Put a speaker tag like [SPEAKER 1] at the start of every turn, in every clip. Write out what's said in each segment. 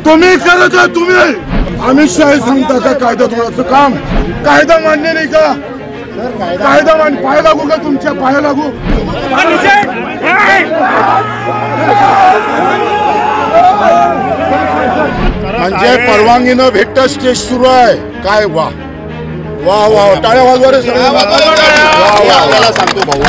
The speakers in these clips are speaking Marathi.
[SPEAKER 1] तुम्ही करत आहे तुम्ही अमित शाह सांगता का कायदा तोडायचं काम कायदा मान्य नाही का कायदा मान पाय लागू का तुमच्या पाया लागू म्हणजे परवानगी न भेटता स्टेज सुरू आहे काय वा वा वा टाळ्या वाजवा रे सगळे आपल्याला सांगतो भाऊ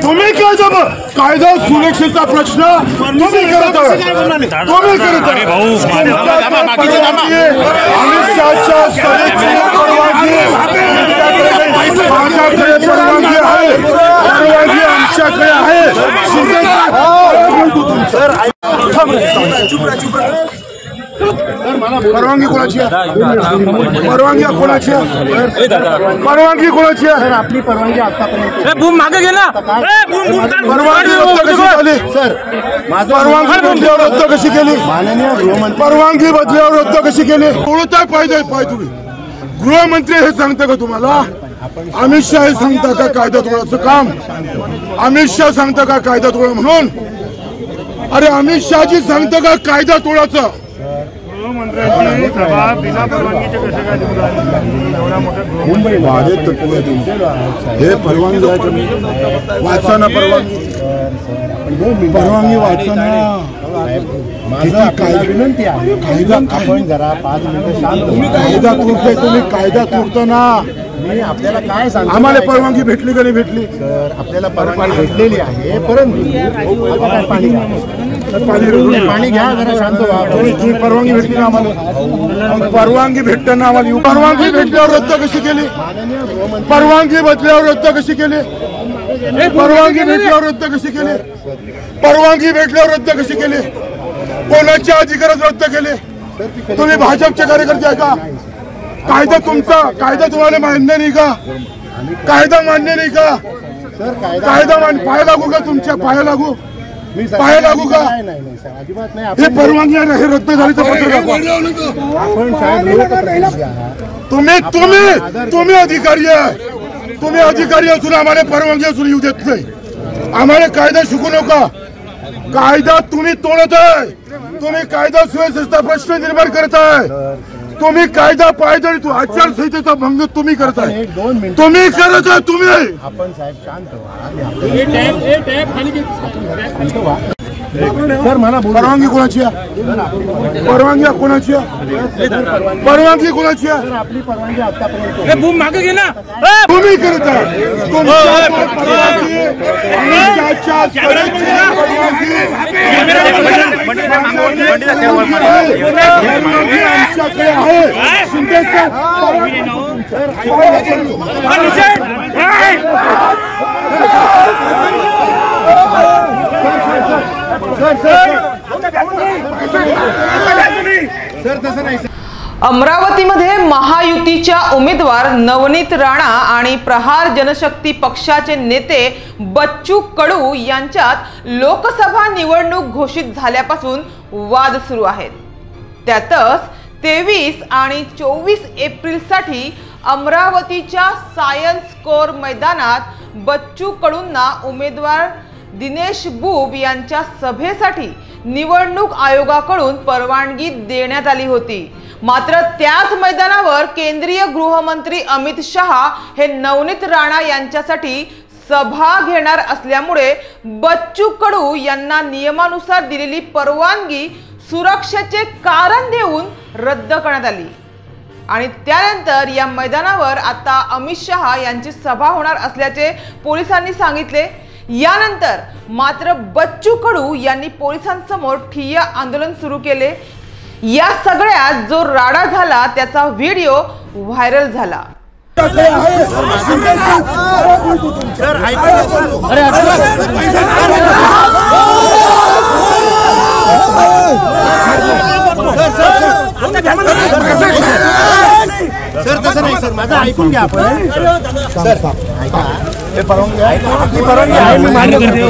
[SPEAKER 1] तुम्ही काय जब कायदा सुरक्षेचा प्रश्न तुम्ही करत तुम्ही करत अमित शहाच्या सभेची परवानगी आमच्याकडे आहे परवानगी कोणाची परवानगी कोणाची परवानगी कोणाची आपली परवानगी आतापर्यंत बूम मागे गेला परवानगी कशी झाली सर परवानगी बदल्यावर रद्द कशी केली माननीय गृहमंत्री परवानगी बदल्यावर रद्द कशी केली तोडताय पाहिजे पाय तुम्ही गृहमंत्री हे सांगता का तुम्हाला अमित शाह सांगता का कायदा तोडायचं काम अमित शाह सांगता का कायदा तोडा म्हणून अरे अमित शहाजी सांगता का कायदा तोडायचं मुंबई वाढत हे परवानगी वाचा ना परवानगी परवानगी वाचा ना विनंती आहे कायदा आपण जरा 5 मिनिटं शांत कायदा तोडताय तुम्ही कायदा तोडता ना मी आपल्याला काय सांगतो आम्हाला परवानगी भेटली का नाही भेटली सर आपल्याला परवानगी भेटलेली आहे परंतु पाणी घ्या जरा शांत व्हा तुम्ही परवानगी भेटली ना आम्हाला परवानगी भेटताना आम्हाला परवानगी भेटल्यावर रद्द कशी केली परवानगी बदल्यावर रद्द कशी केली परवानगी भेटल्यावर रद्द कशी केली परवानगी भेटल्यावर रद्द कशी केली कोणाच्या अधिकारात रद्द केले तुम्ही भाजपचे कार्यकर्ते आहे का कायदा तुमचा कायदा तुम्हाला मान्य नाही का कायदा मान्य नाही का कायदा पाय लागू का तुमच्या पाया लागू पाया लागू का हे परवानगी हे रद्द झाली तर पत्र तुम्ही तुम्ही तुम्ही अधिकारी आहे तुम्ही अधिकारी असून आम्हाला परवानगी असून येऊ देत नाही आम्हाला कायदा शिकू नका कायदा तुम्ही तोडत आहे तुम्ही कायदा सुव्यवस्थेचा प्रश्न निर्माण करत आहे तुम्ही कायदा पायदळी आचारसंहितेचा भंग तुम्ही करताय तुम्ही करत आहे तुम्ही आपण साहेब शांत व्हा सर मला परवानगी कोणाची आहे परवानगी कोणाची आहे परवानगी कोणाची आहे आपली परवानगी आतापर्यंत बूम मागे गेला तुम्ही करत आहे
[SPEAKER 2] अमरावतीमध्ये महायुतीच्या उमेदवार नवनीत राणा आणि प्रहार जनशक्ती पक्षाचे नेते बच्चू कडू यांच्यात लोकसभा निवडणूक घोषित झाल्यापासून वाद सुरू आहेत। त्यातच 23 आणि 24 एप्रिलसाठी अमरावतीच्या सायन्स कोर मैदानात बच्चू कडूंना उमेदवार दिनेश बुब यांच्या सभेसाठी निवडणूक आयोगाकडून परवानगी देण्यात आली होती। मात्र त्याच मैदानावर केंद्रीय गृहमंत्री अमित शहा हे नवनीत राणा यांच्यासाठी सभा घेणार असल्यामुळे बच्चू कडू यांना नियमानुसार दिलेली परवानगी सुरक्षेचे कारण देऊन रद्द करण्यात आली आणि त्यानंतर या मैदानावर आता अमित शहा यांची सभा होणार असल्याचे पोलिसांनी सांगितले। यानंतर मात्र बच्चू कडू यांनी पोलिसांसमोर ठिय्या आंदोलन सुरू केले। या सगळ्यात जो राडा झाला त्याचा व्हिडिओ व्हायरल झाला।
[SPEAKER 3] सर तसं नाही सर माझं ऐकून घ्या आपण सर ऐका
[SPEAKER 1] परवानगी आहे मी मान्य करतो.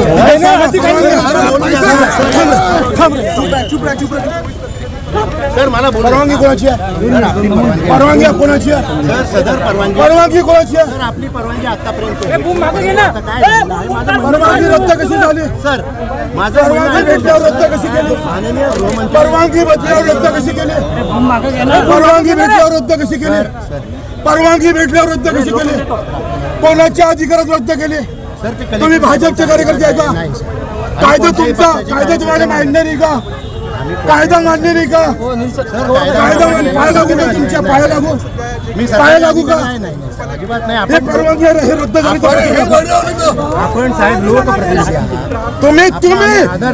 [SPEAKER 1] सर मला परवानगी कोणाची आहे? परवानगी कोणाची आहे? सर सदर परवानगी कोणाची आहे? सर आपली परवानगी आतापर्यंत परवानगी रद्द कशी झाली? सर माझं परवानगी भेटल्यावर रद्द कशी केली? माननीय गृहमंत्री परवानगी भेटल्यावर रद्द कशी केली? परवानगी भेटल्यावर रद्द कशी केली? परवानगी भेटल्यावर रद्द कशी केली? कोणाच्या अधिकारात रद्द केली? तुम्ही भाजपचे कार्यकर्ते आहे का? कायदा तुमचा, कायदा तुम्हाला मान्य नाही का? कायदा मान्य नाही का? कायदा पाया लागू का? तुमच्या पाया लागू? मी पाया लागू का? हे परवानगी हे रद्द आपण साहेब लोकप्रतिनिधी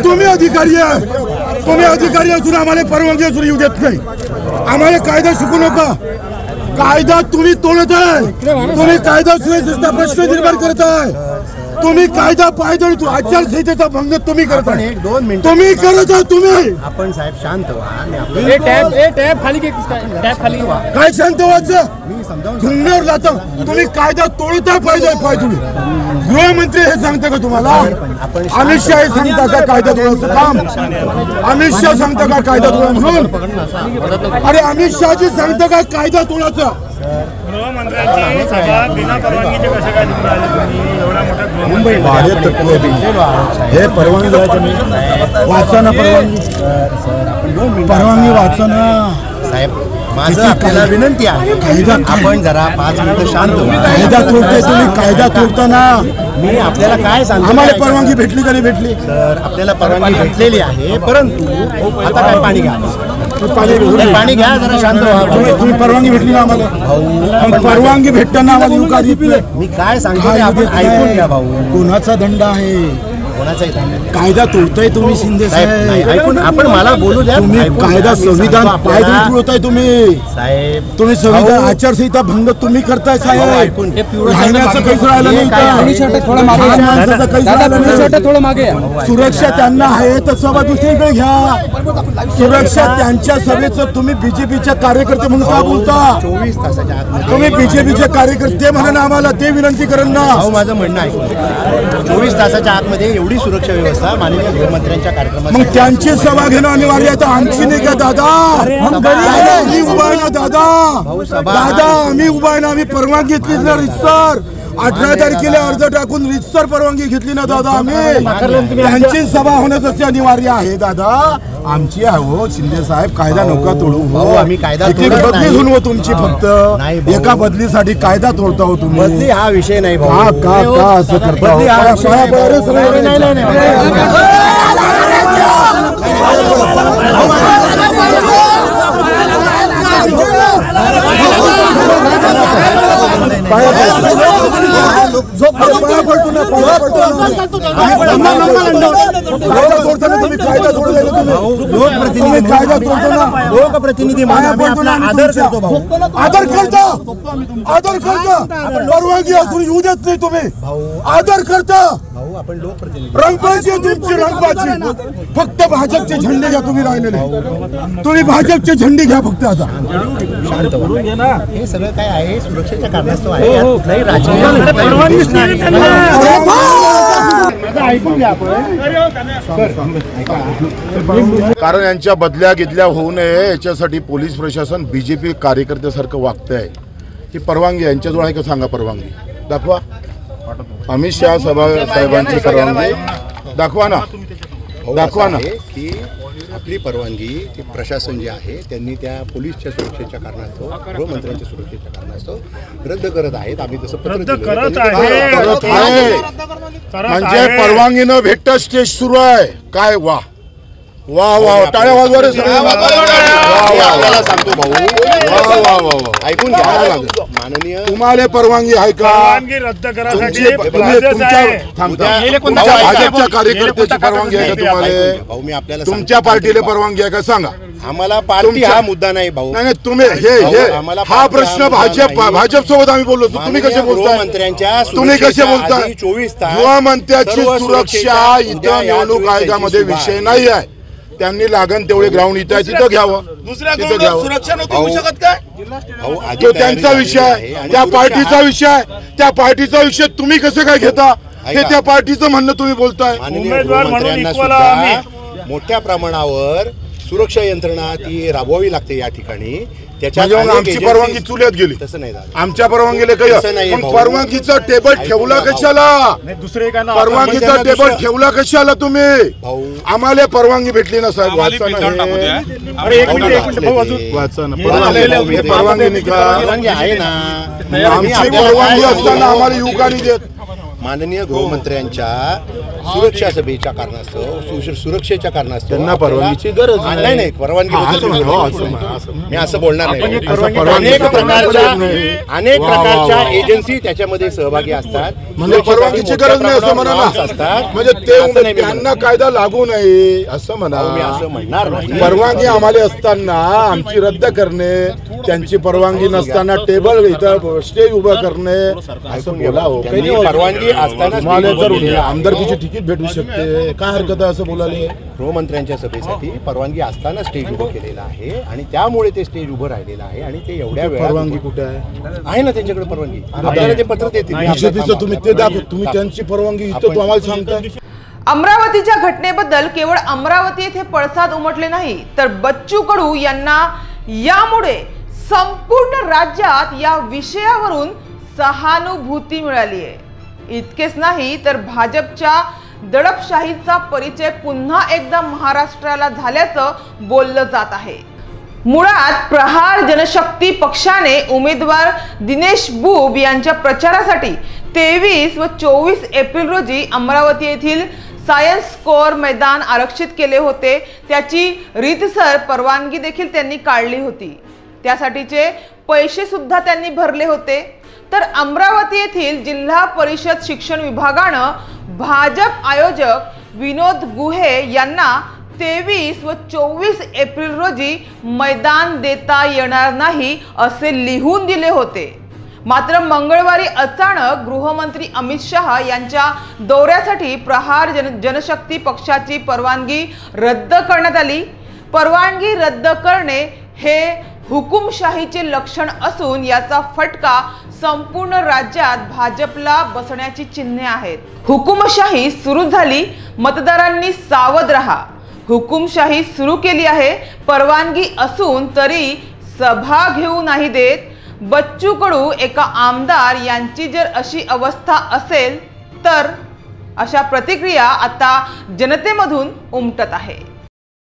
[SPEAKER 1] तुम्ही अधिकारी आहे. तुम्ही अधिकारी असून आम्हाला परवानगी असून येऊ देत नाही. आम्हाला कायदा शिकू नका. कायदा तुम्ही तोडत आहे. तुम्ही कायदा सुव्यवस्थेचा प्रश्न निर्माण करत आहे. तुम्ही कायदा पायदळी आचारसंहितेचा भंग तुम्ही करता. 1-2 मिनिट तुम्ही करत आहात. तुम्ही आपण साहेब शांत व्हा. काय शांत व्हायचं? मी समजावून जातो. तुम्ही कायदा तोडताय. पाय तुम्ही गृहमंत्री हे सांगता का तुम्हाला? अमित शाह हे सांगता का कायदा तोडायचं काम? अमित शाह सांगता का कायदा तोडा म्हणून? अरे अमित शहाजी सांगता का कायदा तोडायचं?
[SPEAKER 3] गृहमंत्र्यांची सभा बिना परवानगीचे कसे काय
[SPEAKER 1] मुंबई भाडे तत्व हे परवानगी द्यायचं नाही. वाचा ना परवानगी वाचा ना साहेब. माझं आपल्याला विनंती आहे. कायदा आपण जरा 5 मिनिटं शांत व्हा. कायदा तोडताय तुम्ही. कायदा तोडताना मी आपल्याला काय सांगतो? आम्हाला परवानगी भेटली का नाही भेटली? सर आपल्याला परवानगी भेटलेली आहे. परंतु आता काय पाणी घ्या. पाणी घ्या जरा शांत व्हा. तुम्ही परवानगी भेटली ना आम्हाला? परवानगी भेटताना आम्हाला युकार मी काय सांगतो ऐकून घ्या भाऊ. कोणाचा दंड आहे? कायदा तोडताय तुम्ही शिंदे साहेब. ऐकून आपण मला बोलू द्या. तुम्ही कायदा संविधान पायदळी तोडताय तुम्ही साहेब. तुम्ही संविधान आचारसंहिता भंग तुम्ही करताय साहेब. राहण्याचं काहीच राहिलं नाही. थोडं मागे सुरक्षा त्यांना आहे तर सभा दुसरीकडे घ्या. सुरक्षा त्यांच्या सभेचं तुम्ही बीजेपीच्या कार्यकर्ते म्हणून का बोलता? 24 तासाच्या आत तुम्ही बीजेपीचे कार्यकर्ते म्हणून आम्हाला ते विनंती करून ना. माझं म्हणणं आहे 24 तासाच्या आतमध्ये एवढी सुरक्षा व्यवस्था माननीय गृहमंत्र्यांच्या कार्यक्रमात मग त्यांची सभा घेणं अनिवार्य आहे. आमची नाही का दादा? आम्ही उभा आहे ना दादा. आम्ही उभा आहे ना. आम्ही परवानगी घेतली ना रितसर. 18 तारखेला अर्ज टाकून रितसर परवानगी घेतली ना दादा. आम्ही त्यांची सभा होणं तसे अनिवार्य आहे दादा. आमची आहे हो शिंदे साहेब. कायदा नका तोडू हो. आम्ही कायदा बदली घेऊन हो तुमची फक्त एका बदलीसाठी कायदा तोडता हो तुम्ही. बदली हा विषय नाही भाऊ. का असं करता? लोकप्रतिनिधी आदर करतो भाऊ. आदर करता. परवानगी असून येऊ देत नाही तुम्ही. आदर करता. आपण लोकप्रतिनिधी रंगबाजी तुमची रंगबाजी. फक्त भाजपचे झेंडे घ्या. तुम्ही राहिलेले तुम्ही भाजपचे झेंडे घ्या फक्त. आता हे सगळं काय आहे सुरक्षेच्या कारणास्तव आहे. कुठलाही राजकीय कारण यांच्या बदल्या घेतल्या होऊ नये याच्यासाठी पोलीस प्रशासन बीजेपी कार्यकर्त्यासारखं वागत आहे. ही परवानगी यांच्याजवळ आहे का सांगा? परवानगी दाखवा. अमित शाह साहेबांची परवानगी दाखवा ना. की आपली परवानगी ती प्रशासन जे आहे त्यांनी त्या पोलीसच्या सुरक्षेच्या कारणास्तव गृहमंत्र्यांच्या सुरक्षेच्या कारणास्तव रद्द करत आहेत. आम्ही तसं रद्द करत आहे. म्हणजे परवानगी न भेटता स्टेज सुरू आहे काय? वा वा वा टाळ्या वाजवा रे सगळे. आपल्याला सांगतो भाऊ ऐकून घ्या. माननीय तुम्हाला परवानगी आहे का? परवानगी रद्द करायसाठी भाजपच्या कार्यकर्त्याची परवानगी आहे का तुम्हाला? भाऊ मी आपल्याला तुमच्या पार्टीला परवानगी आहे का सांगा? आम्हाला पार्टी हा मुद्दा नाही भाऊ. नाही तुम्ही हे हा प्रश्न भाजप सोबत आम्ही बोललो. तुम्ही कसे बोलताय? तुम्ही कसे बोलताय? 24 तास गृहमंत्र्याची सुरक्षा इथं निवडणूक आयोगामध्ये विषय नाही आहे. त्यांनी लागण तेवढे ग्राउंड इथं आहे तिथं घ्यावं,
[SPEAKER 3] दुसऱ्या
[SPEAKER 1] तिथं
[SPEAKER 3] ग्राउंडवर
[SPEAKER 1] घ्यावं.
[SPEAKER 3] सुरक्षा नव्हती होऊ शकत काय?
[SPEAKER 1] तो त्यांचा विषय आहे, त्या पार्टीचा विषय आहे. त्या पार्टीचा विषय तुम्ही कसं काय घेता हे त्या पार्टीचं म्हणणं तुम्ही बोलताय.
[SPEAKER 3] उमेदवार म्हणून equal
[SPEAKER 4] सुद्धा मोठ्या प्रमाणावर सुरक्षा यंत्रणा ती राबवावी लागते या ठिकाणी.
[SPEAKER 1] म्हणजे आमची परवानगी चुल्यात गेली,
[SPEAKER 4] तसं नाही झालं.
[SPEAKER 1] आमच्या परवानगीला काही मग परवानगीचा टेबल ठेवला कशाला? परवानगीचा टेबल ठेवला कशाला तुम्ही? आम्हाला परवानगी भेटली ना साहेब, वाचा ना परवानगी
[SPEAKER 4] परवानगी आहे ना.
[SPEAKER 1] आमची परवानगी असताना आम्हाला युवकांनी देत.
[SPEAKER 4] माननीय गृहमंत्र्यांच्या सुरक्षा सभेच्या कारणास्तव सुरक्षेच्या कारणास्तव
[SPEAKER 1] त्यांना परवानगीची गरज
[SPEAKER 4] नाही. परवानगी मी असं बोलणार नाही. अनेक प्रकारच्या एजन्सी त्याच्यामध्ये सहभागी असतात.
[SPEAKER 1] म्हणजे परवानगीची गरज नाही असं म्हणा ना.
[SPEAKER 4] असतात
[SPEAKER 1] म्हणजे ते त्यांना कायदा लागू नये असं म्हणा.
[SPEAKER 4] मी असं म्हणणार नाही.
[SPEAKER 1] परवानगी आम्हाला असताना आमची रद्द करणे, त्यांची परवानगी नसताना टेबल इथं स्टेज उभं करणे असं बोलावं.
[SPEAKER 4] परवानगी असताना
[SPEAKER 1] आमदारकीची तिकीट भेटू शकते, काय हरकत आहे असं बोलायला?
[SPEAKER 4] गृहमंत्र्यांच्या सभेसाठी परवानगी असताना स्टेज उभं केलेलं आहे आणि त्यामुळे ते स्टेज उभं राहिलेलं आहे. आणि ते एवढ्या वेळा
[SPEAKER 1] परवानगी कुठे आहे
[SPEAKER 4] ना त्यांच्याकडे परवानगी? आपल्याला ते पत्र देतील.
[SPEAKER 1] बीजेपीचं तुम्ही ते दाखव, तुम्ही त्यांची परवानगी इथं तुम्हाला सांगताय.
[SPEAKER 2] अमरावतीच्या घटनेबद्दल केवळ अमरावती येथे पडसाद उमटले नाही, तर बच्चू कडू यांना यामुळे संपूर्ण राज्यात या विषयावरून सहानुभूती मिळाली आहे. इतकेच नाही तर भाजपच्या दडपशाहीचा परिचय पुन्हा एकदा महाराष्ट्राला झाल्याचं बोललं जात आहे. मुळात प्रहार जनशक्ती पक्षाने उमेदवार दिनेश बुब यांच्या प्रचारासाठी 23 व 24 एप्रिल रोजी अमरावती येथील सायन्स कोर मैदान आरक्षित केले होते. त्याची रीतसर परवानगी देखील त्यांनी काढली होती. त्यासाठीचे पैसे सुद्धा त्यांनी भरले होते. तर अमरावती येथील जिल्हा परिषद शिक्षण विभागानं भाजप आयोजक विनोद गुहे यांना 23 व 24 एप्रिल रोजी मैदान देता येणार नाही असे लिहून दिले होते. मात्र मंगळवारी अचानक गृहमंत्री अमित शहा यांच्या दौऱ्यासाठी प्रहार जनशक्ती पक्षाची परवानगी रद्द करण्यात आली. परवानगी रद्द करणे हे हुकुमशाहीचे लक्षण असून याचा फटका संपूर्ण राज्यात भाजपला बसण्याची चिन्हे आहेत. हुकुमशाही सुरू झाली, मतदारांनी सावध राहा. हुकुमशाही सुरू केली आहे. परवानगी असून तरी सभा घेऊ नाही देत. बच्चू कडू एका आमदार यांची जर अशी अवस्था असेल तर अशा प्रतिक्रिया आता जनतेमधून उमटत आहे.